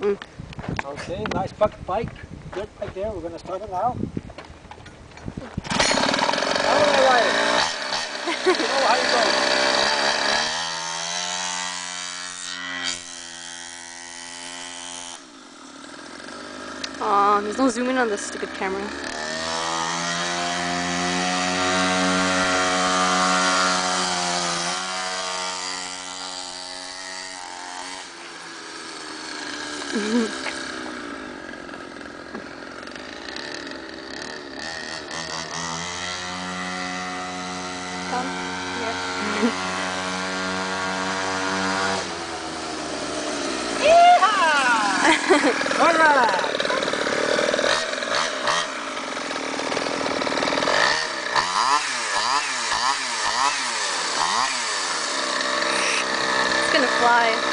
Okay, nice bucket bike. Good bike there. We're going to start it now. How do I ride it? You know how you go. Aw, there's no zoom in on this stupid camera. Come here. Yeehaw! All right. It's gonna fly.